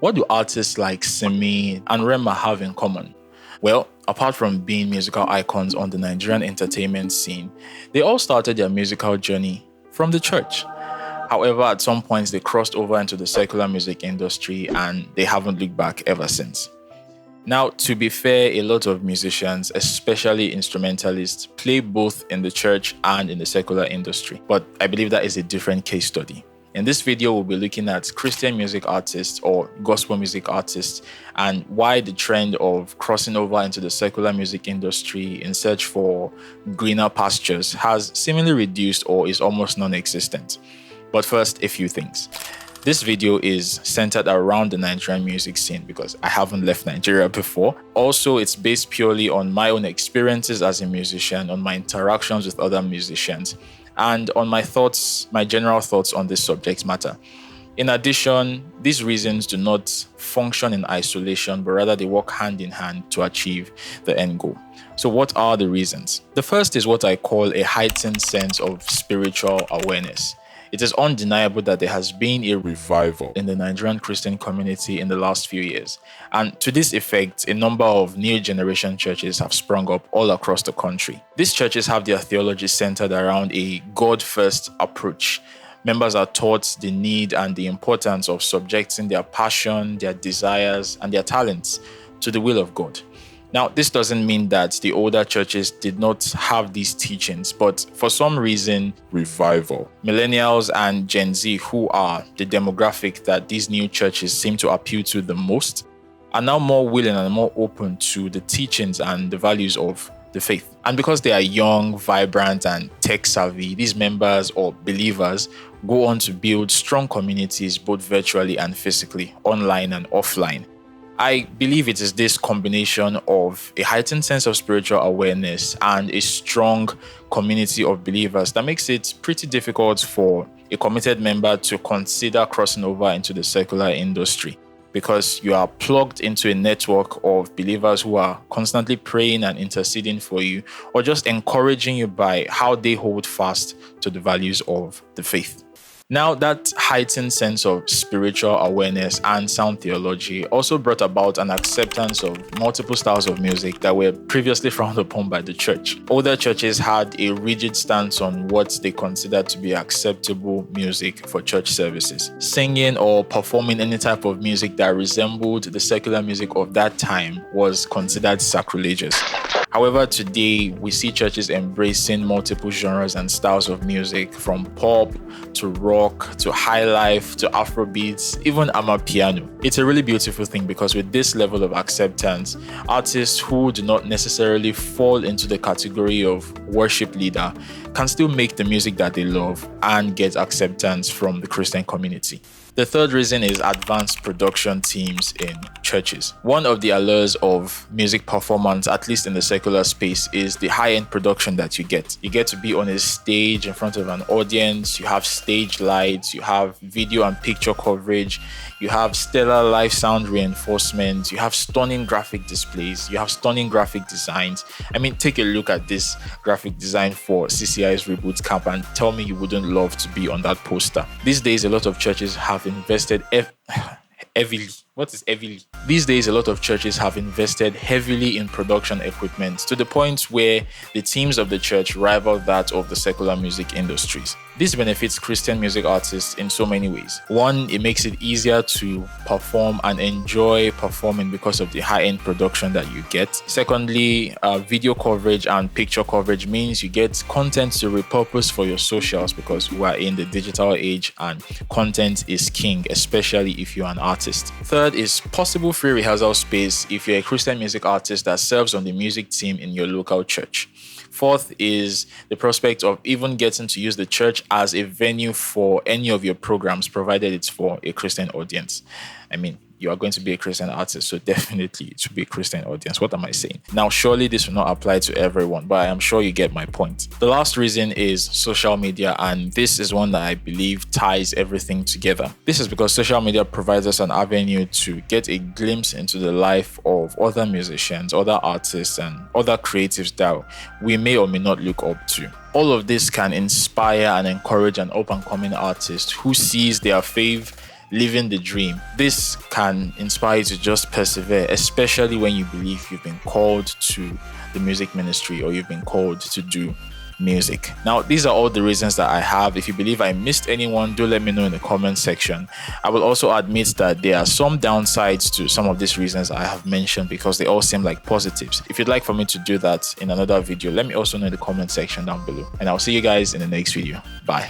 What do artists like Simi and Rema have in common? Well, apart from being musical icons on the Nigerian entertainment scene, they all started their musical journey from the church. However, at some points they crossed over into the secular music industry and they haven't looked back ever since. Now, to be fair, a lot of musicians, especially instrumentalists, play both in the church and in the secular industry. But I believe that is a different case study. In this video, we'll be looking at Christian music artists or gospel music artists and why the trend of crossing over into the secular music industry in search for greener pastures has seemingly reduced or is almost non-existent. But first, a few things. This video is centered around the Nigerian music scene because I haven't left Nigeria before. Also, it's based purely on my own experiences as a musician, on my interactions with other musicians, and on my thoughts, my general thoughts on this subject matter. In addition, these reasons do not function in isolation, but rather they work hand in hand to achieve the end goal. So what are the reasons? The first is what I call a heightened sense of spiritual awareness. It is undeniable that there has been a revival in the Nigerian Christian community in the last few years. And to this effect, a number of new generation churches have sprung up all across the country. These churches have their theology centered around a God-first approach. Members are taught the need and the importance of subjecting their passion, their desires, and their talents to the will of God. Now, this doesn't mean that the older churches did not have these teachings, but for some reason, revival. Millennials and Gen Z, who are the demographic that these new churches seem to appeal to the most, are now more willing and more open to the teachings and the values of the faith. And because they are young, vibrant, and tech-savvy, these members or believers go on to build strong communities both virtually and physically, online and offline. I believe it is this combination of a heightened sense of spiritual awareness and a strong community of believers that makes it pretty difficult for a committed member to consider crossing over into the secular industry, because you are plugged into a network of believers who are constantly praying and interceding for you, or just encouraging you by how they hold fast to the values of the faith. Now, that heightened sense of spiritual awareness and sound theology also brought about an acceptance of multiple styles of music that were previously frowned upon by the church. Older churches had a rigid stance on what they considered to be acceptable music for church services. Singing or performing any type of music that resembled the secular music of that time was considered sacrilegious. However, today we see churches embracing multiple genres and styles of music, from pop to rock to high life to Afrobeats, even amapiano. It's a really beautiful thing because with this level of acceptance, artists who do not necessarily fall into the category of worship leader can still make the music that they love and get acceptance from the Christian community. The third reason is advanced production teams in churches. One of the allures of music performance, at least in the secular space, is the high-end production that you get. You get to be on a stage in front of an audience, you have stage lights, you have video and picture coverage, you have stellar live sound reinforcement, you have stunning graphic displays, you have stunning graphic designs. I mean, take a look at this graphic design for CCI's Reboot Camp and tell me you wouldn't love to be on that poster. These days, a lot of churches have invested heavily. What is heavily? These days, a lot of churches have invested heavily in production equipment to the point where the teams of the church rival that of the secular music industries. This benefits Christian music artists in so many ways. One, it makes it easier to perform and enjoy performing because of the high-end production that you get. Secondly, video coverage and picture coverage means you get content to repurpose for your socials because we are in the digital age and content is king, especially if you're an artist. Third is possible free rehearsal space if you're a Christian music artist that serves on the music team in your local church. Fourth is the prospect of even getting to use the church as a venue for any of your programs, provided it's for a Christian audience. I mean, you are going to be a Christian artist, so definitely it should be a Christian audience. What am I saying? Now, surely this will not apply to everyone, but I am sure you get my point. The last reason is social media, and this is one that I believe ties everything together. This is because social media provides us an avenue to get a glimpse into the life of other musicians, other artists, and other creatives that we may or may not look up to. All of this can inspire and encourage an up-and-coming artist who sees their fave living the dream. This can inspire you to just persevere, especially when you believe you've been called to the music ministry or you've been called to do music. Now, these are all the reasons that I have. If you believe I missed anyone, do let me know in the comment section. I will also admit that there are some downsides to some of these reasons I have mentioned because they all seem like positives. If you'd like for me to do that in another video, let me also know in the comment section down below. And I'll see you guys in the next video. Bye.